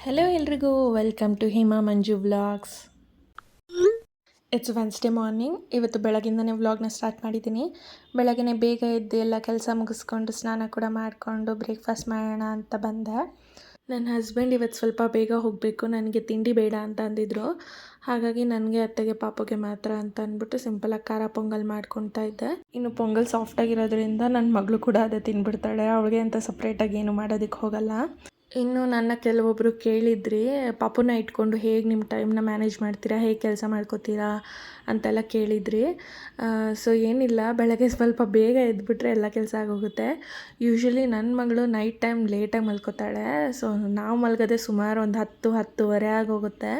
Hello ಎಲ್ರಿಗೂ welcome to Hima Manju vlogs. It's Wednesday morning. ಇವತ್ತು ಬೆಳಗಿಂದನೇ ವ್ಲಾಗ್ನ ಸ್ಟಾರ್ಟ್ ಮಾಡಿದ್ದೀನಿ. ಬೆಳಗ್ಗೆ ಬೇಗ ಎದ್ದು ಎಲ್ಲ ಕೆಲಸ ಮುಗಿಸ್ಕೊಂಡು ಸ್ನಾನ ಕೂಡ ಮಾಡಿಕೊಂಡು ಬ್ರೇಕ್ಫಾಸ್ಟ್ ಮಾಡೋಣ ಅಂತ ಬಂದೆ. ನನ್ನ ಹಸ್ಬೆಂಡ್ ಇವತ್ತು ಸ್ವಲ್ಪ ಬೇಗ ಹೋಗಬೇಕು, ನನಗೆ ತಿಂಡಿ ಬೇಡ ಅಂತ ಅಂದಿದ್ರು. ಹಾಗಾಗಿ ನನಗೆ ಅತ್ತೆಗೆ ಪಾಪುಗೆ ಮಾತ್ರ ಅಂತ ಅಂದ್ಬಿಟ್ಟು ಸಿಂಪಲಾಗಿ ಖಾರ ಪೊಂಗಲ್ ಮಾಡ್ಕೊತಾ ಇದ್ದೆ. ಇನ್ನು ಪೊಂಗಲ್ ಸಾಫ್ಟಾಗಿರೋದ್ರಿಂದ ನನ್ನ ಮಗಳು ಕೂಡ ಅದೇ ತಿಂದ್ಬಿಡ್ತಾಳೆ. ಅವಳಿಗೆ ಅಂತ ಸಪ್ರೇಟಾಗಿ ಏನು ಮಾಡೋದಕ್ಕೆ ಹೋಗಲ್ಲ. ಇನ್ನು ನನ್ನ ಕೆಲವೊಬ್ಬರು ಕೇಳಿದ್ರಿ, ಪಾಪುನ ಇಟ್ಕೊಂಡು ಹೇಗೆ ನಿಮ್ಮ ಟೈಮ್ನ ಮ್ಯಾನೇಜ್ ಮಾಡ್ತೀರಾ, ಹೇಗೆ ಕೆಲಸ ಮಾಡ್ಕೋತೀರಾ ಅಂತೆಲ್ಲ ಕೇಳಿದ್ರಿ. ಸೊ ಏನಿಲ್ಲ, ಬೆಳಗ್ಗೆ ಸ್ವಲ್ಪ ಬೇಗ ಎದ್ಬಿಟ್ರೆ ಎಲ್ಲ ಕೆಲಸ ಆಗೋಗುತ್ತೆ. ಯೂಶ್ವಲಿ ನನ್ನ ಮಗಳು ನೈಟ್ ಟೈಮ್ ಲೇಟಾಗಿ ಮಲ್ಕೋತಾಳೆ. ಸೊ ನಾವು ಮಲಗೋದೇ ಸುಮಾರು ಒಂದು 10-10:30 ಆಗೋಗುತ್ತೆ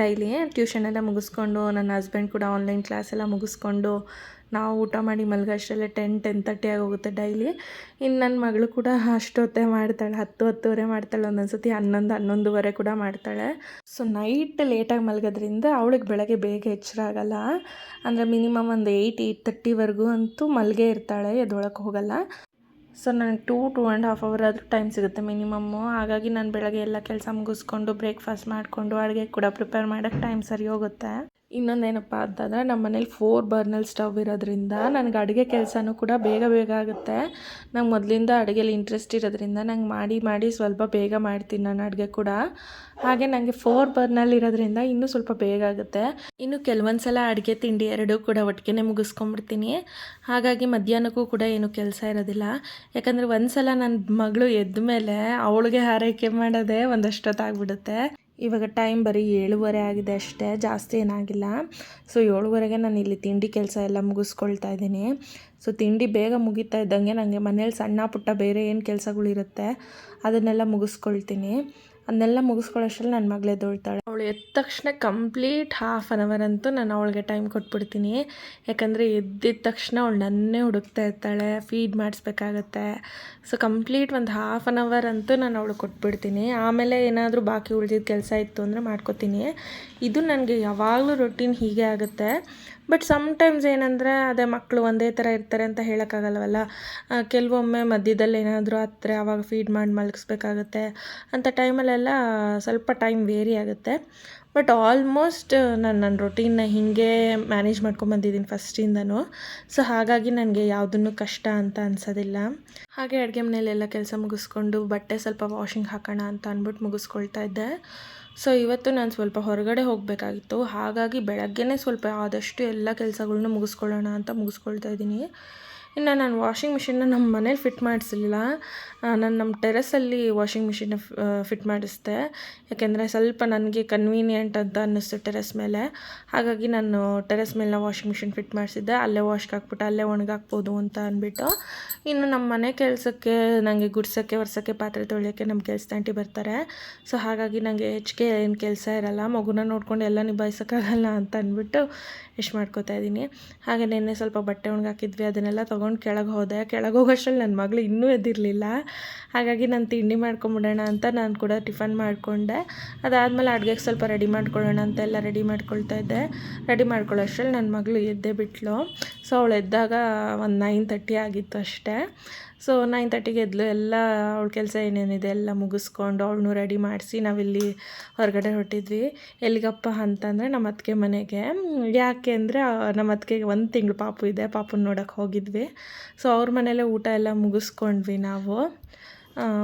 ಡೈಲಿ. ಟ್ಯೂಷನೆಲ್ಲ ಮುಗಿಸ್ಕೊಂಡು ನನ್ನ ಹಸ್ಬೆಂಡ್ ಕೂಡ ಆನ್ಲೈನ್ ಕ್ಲಾಸೆಲ್ಲ ಮುಗಿಸ್ಕೊಂಡು ನಾವು ಊಟ ಮಾಡಿ ಮಲಗೋಷ್ಟರಲ್ಲೇ 10-10:30 ಆಗೋಗುತ್ತೆ ಡೈಲಿ. ಇನ್ನು ನನ್ನ ಮಗಳು ಕೂಡ ಅಷ್ಟೊತ್ತೇ ಮಾಡ್ತಾಳೆ, 10-10:30 ಮಾಡ್ತಾಳೆ, ಒಂದೊಂದು ಸತಿ 11-11:30 ಕೂಡ ಮಾಡ್ತಾಳೆ. ಸೊ ನೈಟ್ ಲೇಟಾಗಿ ಮಲಗೋದ್ರಿಂದ ಅವಳಿಗೆ ಬೆಳಗ್ಗೆ ಬೇಗ ಎಚ್ಚರ ಆಗಲ್ಲ. ಅಂದರೆ ಮಿನಿಮಮ್ ಒಂದು 8-8:30ವರೆಗೂ ಅಂತೂ ಮಲಗೇ ಇರ್ತಾಳೆ, ಎದ್ದೊಳಕ್ಕೆ ಹೋಗಲ್ಲ. ಸೊ ನನಗೆ 2-2.5 ಅವರ್ ಆದರೂ ಟೈಮ್ ಸಿಗುತ್ತೆ ಮಿನಿಮಮ್ಮು. ಹಾಗಾಗಿ ನಾನು ಬೆಳಗ್ಗೆ ಎಲ್ಲ ಕೆಲಸ ಮುಗಿಸ್ಕೊಂಡು ಬ್ರೇಕ್ಫಾಸ್ಟ್ ಮಾಡಿಕೊಂಡು ಅಡುಗೆ ಕೂಡ ಪ್ರಿಪೇರ್ ಮಾಡೋಕ್ಕೆ ಟೈಮ್ ಸರಿ ಹೋಗುತ್ತೆ. ಇನ್ನೊಂದೇನಪ್ಪ ಅಂತಂದರೆ ನಮ್ಮ ಮನೇಲಿ 4 ಬರ್ನಲ್ ಸ್ಟವ್ ಇರೋದ್ರಿಂದ ನನಗೆ ಅಡುಗೆ ಕೆಲಸನೂ ಕೂಡ ಬೇಗ ಬೇಗ ಆಗುತ್ತೆ. ನಂಗೆ ಮೊದಲಿಂದ ಅಡುಗೆಲಿ ಇಂಟ್ರೆಸ್ಟ್ ಇರೋದ್ರಿಂದ ನಂಗೆ ಮಾಡಿ ಸ್ವಲ್ಪ ಬೇಗ ಮಾಡ್ತೀನಿ ನಾನು ಅಡುಗೆ ಕೂಡ. ಹಾಗೆ ನನಗೆ 4 ಬರ್ನಲ್ ಇರೋದ್ರಿಂದ ಇನ್ನೂ ಸ್ವಲ್ಪ ಬೇಗ ಆಗುತ್ತೆ. ಇನ್ನು ಕೆಲವೊಂದು ಸಲ ಅಡುಗೆ ತಿಂಡಿ ಎರಡೂ ಕೂಡ ಒಟ್ಟಿಗೆ ಮುಗಿಸ್ಕೊಂಡ್ಬಿಡ್ತೀನಿ. ಹಾಗಾಗಿ ಮಧ್ಯಾಹ್ನಕ್ಕೂ ಕೂಡ ಏನೂ ಕೆಲಸ ಇರೋದಿಲ್ಲ. ಯಾಕಂದರೆ ಒಂದು ಸಲ ನನ್ನ ಮಗಳು ಎದ್ದ ಮೇಲೆ ಅವಳಿಗೆ ಆರೈಕೆ ಮಾಡೋದೇ ಒಂದಷ್ಟೊತ್ತಾಗ್ಬಿಡುತ್ತೆ. ಇವಾಗ ಟೈಮ್ ಬರೀ 7:30 ಆಗಿದೆ ಅಷ್ಟೇ, ಜಾಸ್ತಿ ಏನಾಗಿಲ್ಲ. ಸೊ 7:30ಗೆ ನಾನು ಇಲ್ಲಿ ತಿಂಡಿ ಕೆಲಸ ಎಲ್ಲ ಮುಗಿಸ್ಕೊಳ್ತಾ ಇದ್ದೀನಿ. ಸೊ ತಿಂಡಿ ಬೇಗ ಮುಗಿತಾ ಇದ್ದಂಗೆ ನನಗೆ ಮನೇಲಿ ಸಣ್ಣ ಪುಟ್ಟ ಬೇರೆ ಏನು ಕೆಲಸಗಳಿರುತ್ತೆ ಅದನ್ನೆಲ್ಲ ಮುಗಿಸ್ಕೊಳ್ತೀನಿ. ಅದನ್ನೆಲ್ಲ ಮುಗಿಸ್ಕೊಳ್ಳೋಷ್ಟರಲ್ಲಿ ನನ್ನ ಮಗಳು ಎದ್ದೊಳ್ತಾಳೆ. ಅವಳು ಎದ್ದ ತಕ್ಷಣ ಕಂಪ್ಲೀಟ್ 1/2 ಅವರ್ ಅಂತೂ ನಾನು ಅವಳಿಗೆ ಟೈಮ್ ಕೊಟ್ಬಿಡ್ತೀನಿ. ಯಾಕಂದರೆ ಎದ್ದಿದ ತಕ್ಷಣ ಅವಳು ನನ್ನೇ ಹುಡುಕ್ತಾ ಇರ್ತಾಳೆ, ಫೀಡ್ ಮಾಡಿಸ್ಬೇಕಾಗತ್ತೆ. ಸೊ ಕಂಪ್ಲೀಟ್ ಒಂದು 1/2 ಅವರ್ ಅಂತೂ ನಾನು ಅವಳು ಕೊಟ್ಬಿಡ್ತೀನಿ. ಆಮೇಲೆ ಏನಾದರೂ ಬಾಕಿ ಉಳಿದಿದ್ದ ಕೆಲಸ ಇತ್ತು ಅಂದರೆ ಮಾಡ್ಕೋತೀನಿ. ಇದು ನನಗೆ ಯಾವಾಗಲೂ ರೊಟೀನ್ ಹೀಗೆ ಆಗುತ್ತೆ. ಬಟ್ ಸಮ್ಟೈಮ್ಸ್ ಏನಂದರೆ ಅದೇ ಮಕ್ಕಳು ಒಂದೇ ಥರ ಇರ್ತಾರೆ ಅಂತ ಹೇಳೋಕ್ಕಾಗಲ್ವಲ್ಲ. ಕೆಲವೊಮ್ಮೆ ಮಧ್ಯದಲ್ಲಿ ಏನಾದರೂ ಹತ್ತಿರ ಆವಾಗ ಫೀಡ್ ಮಾಡಿ ಮಲಗಿಸ್ಬೇಕಾಗತ್ತೆ. ಅಂಥ ಟೈಮಲ್ಲೆಲ್ಲ ಸ್ವಲ್ಪ ಟೈಮ್ ವೇರಿ ಆಗುತ್ತೆ. ಬಟ್ ಆಲ್ಮೋಸ್ಟ್ ನಾನು ನನ್ನ ರೊಟೀನ್ನ ಹೀಗೆ ಮ್ಯಾನೇಜ್ ಮಾಡ್ಕೊಂಬಂದಿದ್ದೀನಿ ಫಸ್ಟಿಂದನೂ. ಸೊ ಹಾಗಾಗಿ ನನಗೆ ಯಾವುದನ್ನು ಕಷ್ಟ ಅಂತ ಅನಿಸೋದಿಲ್ಲ. ಹಾಗೆ ಅಡುಗೆ ಮನೆಯಲ್ಲೆಲ್ಲ ಕೆಲಸ ಮುಗಿಸ್ಕೊಂಡು ಬಟ್ಟೆ ಸ್ವಲ್ಪ ವಾಷಿಂಗ್ ಹಾಕೋಣ ಅಂತ ಅಂದ್ಬಿಟ್ಟು ಮುಗಿಸ್ಕೊಳ್ತಾ ಇದ್ದೆ. ಸೊ ಇವತ್ತು ನಾನು ಸ್ವಲ್ಪ ಹೊರಗಡೆ ಹೋಗಬೇಕಾಗಿತ್ತು. ಹಾಗಾಗಿ ಬೆಳಗ್ಗೆನೇ ಸ್ವಲ್ಪ ಆದಷ್ಟು ಎಲ್ಲ ಕೆಲಸಗಳ್ನು ಮುಗಿಸ್ಕೊಳ್ಳೋಣ ಅಂತ ಮುಗಿಸ್ಕೊಳ್ತಾ ಇದ್ದೀನಿ. ಇನ್ನು ನಾನು ವಾಷಿಂಗ್ ಮಿಷಿನ್ನ ನಮ್ಮ ಮನೇಲಿ ಫಿಟ್ ಮಾಡಿಸಲಿಲ್ಲ. ನಾನು ನಮ್ಮ ಟೆರೆಸಲ್ಲಿ ವಾಷಿಂಗ್ ಮಿಷಿನ್ನ ಫಿಟ್ ಮಾಡಿಸ್ದೆ. ಯಾಕೆಂದರೆ ಸ್ವಲ್ಪ ನನಗೆ ಕನ್ವೀನಿಯೆಂಟ್ ಅಂತ ಅನ್ನಿಸ್ತು ಟೆರೆಸ್ ಮೇಲೆ. ಹಾಗಾಗಿ ನಾನು ಟೆರೆಸ್ ಮೇಲಿನ ವಾಷಿಂಗ್ ಮಿಷಿನ್ ಫಿಟ್ ಮಾಡಿಸಿದ್ದೆ. ಅಲ್ಲೇ ವಾಶ್ಗೆ ಹಾಕ್ಬಿಟ್ಟು ಅಲ್ಲೇ ಒಣಗಾಕ್ಬೋದು ಅಂತ ಅಂದ್ಬಿಟ್ಟು. ಇನ್ನು ನಮ್ಮ ಮನೆ ಕೆಲಸಕ್ಕೆ ನನಗೆ ಗುಡ್ಸೋಕ್ಕೆ ಒರೆಸೋಕ್ಕೆ ಪಾತ್ರೆ ತೊಳೆಯೋಕ್ಕೆ ನಮ್ಮ ಕೆಲಸದಾಂಟಿ ಬರ್ತಾರೆ. ಸೊ ಹಾಗಾಗಿ ನನಗೆ ಹೆಚ್ಚಿಗೆ ಏನು ಕೆಲಸ ಇರೋಲ್ಲ. ಮಗುನ ನೋಡ್ಕೊಂಡು ಎಲ್ಲ ನಿಭಾಯಿಸೋಕ್ಕಾಗಲ್ಲ ಅಂತ ಅಂದ್ಬಿಟ್ಟು ಎಷ್ಟು ಮಾಡ್ಕೋತಾ ಇದ್ದೀನಿ. ಹಾಗೆ ನೆನ್ನೆ ಸ್ವಲ್ಪ ಬಟ್ಟೆ ಒಣಗಾಕಿದ್ವಿ, ಅದನ್ನೆಲ್ಲ ತೊಗೊಂಡು ಕೆಳಗೆ ಹೋದೆ. ಕೆಳಗೆ ಹೋಗೋಷ್ಟರಲ್ಲಿ ನನ್ನ ಮಗಳು ಇನ್ನೂ ಎದ್ದಿರಲಿಲ್ಲ. ಹಾಗಾಗಿ ನಾನು ತಿಂಡಿ ಮಾಡ್ಕೊಂಬಿಡೋಣ ಅಂತ ನಾನು ಕೂಡ ಟಿಫನ್ ಮಾಡಿಕೊಂಡೆ. ಅದಾದಮೇಲೆ ಅಡುಗೆಗೆ ಸ್ವಲ್ಪ ರೆಡಿ ಮಾಡ್ಕೊಳ್ಳೋಣ ಅಂತ ಎಲ್ಲ ರೆಡಿ ಮಾಡ್ಕೊಳ್ತಾ ಇದ್ದೆ. ರೆಡಿ ಮಾಡ್ಕೊಳ್ಳೋಷ್ಟರಲ್ಲಿ ನನ್ನ ಮಗಳು ಎದ್ದೇ ಬಿಟ್ಲು. ಸೊ ಅವಳು ಎದ್ದಾಗ ಒಂದು 9:30 ಆಗಿತ್ತು ಅಷ್ಟೇ. ಸೊ 9:30ಗೆ ಎದ್ಲು. ಎಲ್ಲ ಅವಳ ಕೆಲಸ ಏನೇನಿದೆ ಎಲ್ಲ ಮುಗಿಸ್ಕೊಂಡು ಅವಳನ್ನೂ ರೆಡಿ ಮಾಡಿಸಿ ನಾವಿಲ್ಲಿ ಹೊರಗಡೆ ಹೊರಟಿದ್ವಿ. ಎಲ್ಲಿಗಪ್ಪ ಅಂತಂದರೆ ನಮ್ಮ ಅತ್ತಿಗೆ ಮನೆಗೆ. ಯಾಕೆ ಅಂದರೆ ನಮ್ಮ ಅತ್ತಿಗೆಗೆ 1 ತಿಂಗಳು ಪಾಪು ಇದೆ, ಪಾಪುನ ನೋಡೋಕ್ಕೆ ಹೋಗಿದ್ವಿ. ಸೊ ಅವ್ರ ಮನೇಲೇ ಊಟ ಎಲ್ಲ ಮುಗಿಸ್ಕೊಂಡ್ವಿ ನಾವು.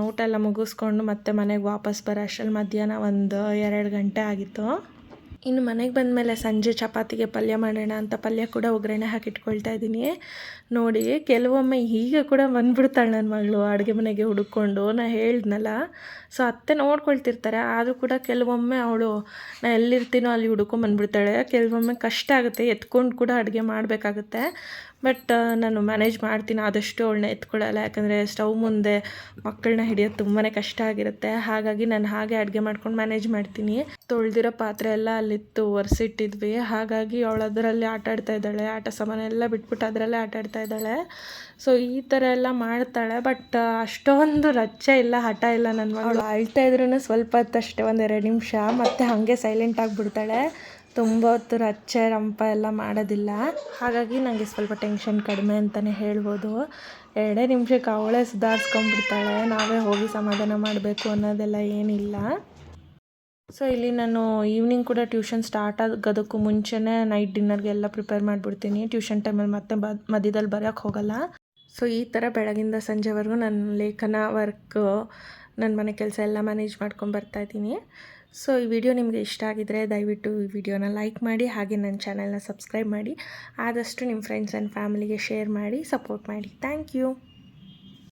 ಊಟ ಎಲ್ಲ ಮುಗಿಸ್ಕೊಂಡು ಮತ್ತೆ ಮನೆಗೆ ವಾಪಸ್ ಬರೋ ಅಷ್ಟರಲ್ಲಿ ಮಧ್ಯಾಹ್ನ ಒಂದು 2 ಗಂಟೆ ಆಗಿತ್ತು. ಇನ್ನು ಮನೆಗೆ ಬಂದಮೇಲೆ ಸಂಜೆ ಚಪಾತಿಗೆ ಪಲ್ಯ ಮಾಡೋಣ ಅಂತ ಪಲ್ಯ ಕೂಡ ಒಗ್ಗರಣೆ ಹಾಕಿಟ್ಕೊಳ್ತಾ ಇದ್ದೀನಿ. ನೋಡಿ, ಕೆಲವೊಮ್ಮೆ ಹೀಗೆ ಕೂಡ ಬಂದ್ಬಿಡ್ತಾಳೆ ನನ್ನ ಮಗಳು ಅಡುಗೆ ಮನೆಗೆ ಹುಡುಕೊಂಡು. ನಾನು ಹೇಳಿದ್ನಲ್ಲ, ಸೊ ಅತ್ತೆ ನೋಡ್ಕೊಳ್ತಿರ್ತಾರೆ. ಆದರೂ ಕೂಡ ಕೆಲವೊಮ್ಮೆ ಅವಳು ನಾನು ಎಲ್ಲಿರ್ತೀನೋ ಅಲ್ಲಿ ಹುಡ್ಕೊಂಬಂದ್ಬಿಡ್ತಾಳೆ. ಕೆಲವೊಮ್ಮೆ ಕಷ್ಟ ಆಗುತ್ತೆ, ಎತ್ಕೊಂಡು ಕೂಡ ಅಡುಗೆ ಮಾಡಬೇಕಾಗುತ್ತೆ. ಬಟ್ ನಾನು ಮ್ಯಾನೇಜ್ ಮಾಡ್ತೀನಿ, ಆದಷ್ಟು ಅವಳನ್ನ ಎತ್ಕೊಳ್ಳಲ್ಲ. ಯಾಕಂದರೆ ಸ್ಟವ್ ಮುಂದೆ ಮಕ್ಕಳನ್ನ ಹಿಡಿಯೋದು ತುಂಬಾ ಕಷ್ಟ ಆಗಿರುತ್ತೆ. ಹಾಗಾಗಿ ನಾನು ಹಾಗೆ ಅಡುಗೆ ಮಾಡ್ಕೊಂಡು ಮ್ಯಾನೇಜ್ ಮಾಡ್ತೀನಿ. ತೊಳೆದಿರೋ ಪಾತ್ರೆ ಎಲ್ಲ ಅಲ್ಲಿತ್ತು, ಒರೆಸಿಟ್ಟಿದ್ವಿ. ಹಾಗಾಗಿ ಅವಳು ಅದರಲ್ಲಿ ಆಟ ಆಡ್ತಾ ಇದ್ದಾಳೆ. ಆಟ ಸಾಮಾನೆಲ್ಲ ಬಿಟ್ಬಿಟ್ಟು ಅದರಲ್ಲೇ ಆಟ ಆಡ್ತಾ ಇದ್ದಾಳೆ. ಸೊ ಈ ಥರ ಎಲ್ಲ ಮಾಡ್ತಾಳೆ. ಬಟ್ ಅಷ್ಟೊಂದು ರಚ್ಚೆ ಇಲ್ಲ, ಹಠ ಇಲ್ಲ ನನ್ನ ಮಗಳು. ಅಳ್ತಾ ಇದ್ರೂ ಸ್ವಲ್ಪ ಹೊತ್ತಷ್ಟೇ, 1-2 ನಿಮಿಷ, ಮತ್ತು ಹಾಗೆ ಸೈಲೆಂಟ್ ಆಗಿಬಿಡ್ತಾಳೆ. ತುಂಬ ಹೊತ್ತು ರಚ್ಚೆ ರಂಪ ಎಲ್ಲ ಮಾಡೋದಿಲ್ಲ. ಹಾಗಾಗಿ ನನಗೆ ಸ್ವಲ್ಪ ಟೆನ್ಷನ್ ಕಡಿಮೆ ಅಂತಲೇ ಹೇಳ್ಬೋದು. 2 ನಿಮಿಷಕ್ಕೆ ಅವಳೇ ಸುಧಾರಿಸ್ಕೊಂಡ್ಬಿಡ್ತಾಳೆ. ನಾವೇ ಹೋಗಿ ಸಮಾಧಾನ ಮಾಡಬೇಕು ಅನ್ನೋದೆಲ್ಲ ಏನಿಲ್ಲ. ಸೊ ಇಲ್ಲಿ ನಾನು ಈವ್ನಿಂಗ್ ಕೂಡ ಟ್ಯೂಷನ್ ಸ್ಟಾರ್ಟ್ ಆಗೋದಕ್ಕೂ ಮುಂಚೆನೇ ನೈಟ್ ಡಿನ್ನರ್ಗೆಲ್ಲ ಪ್ರಿಪೇರ್ ಮಾಡಿಬಿಡ್ತೀನಿ. ಟ್ಯೂಷನ್ ಟೈಮಲ್ಲಿ ಮತ್ತೆ ಮಧ್ಯದಲ್ಲಿ ಬರೋಕ್ಕೆ ಹೋಗಲ್ಲ. ಸೊ ಈ ಥರ ಬೆಳಗಿಂದ ಸಂಜೆವರೆಗೂ ನನ್ನ ಲೇಖನ ವರ್ಕ್, ನನ್ನ ಮನೆ ಕೆಲಸ ಎಲ್ಲ ಮ್ಯಾನೇಜ್ ಮಾಡ್ಕೊಂಡು ಬರ್ತಾಯಿದ್ದೀನಿ. ಸೊ ಈ ವಿಡಿಯೋ ನಿಮಗೆ ಇಷ್ಟ ಆಗಿದರೆ ದಯವಿಟ್ಟು ಈ ವಿಡಿಯೋನ ಲೈಕ್ ಮಾಡಿ, ಹಾಗೆ ನನ್ನ ಚಾನಲ್ನ ಸಬ್ಸ್ಕ್ರೈಬ್ ಮಾಡಿ, ಆದಷ್ಟು ನಿಮ್ಮ ಫ್ರೆಂಡ್ಸ್ ಆ್ಯಂಡ್ ಫ್ಯಾಮಿಲಿಗೆ ಶೇರ್ ಮಾಡಿ ಸಪೋರ್ಟ್ ಮಾಡಿ. Thank you.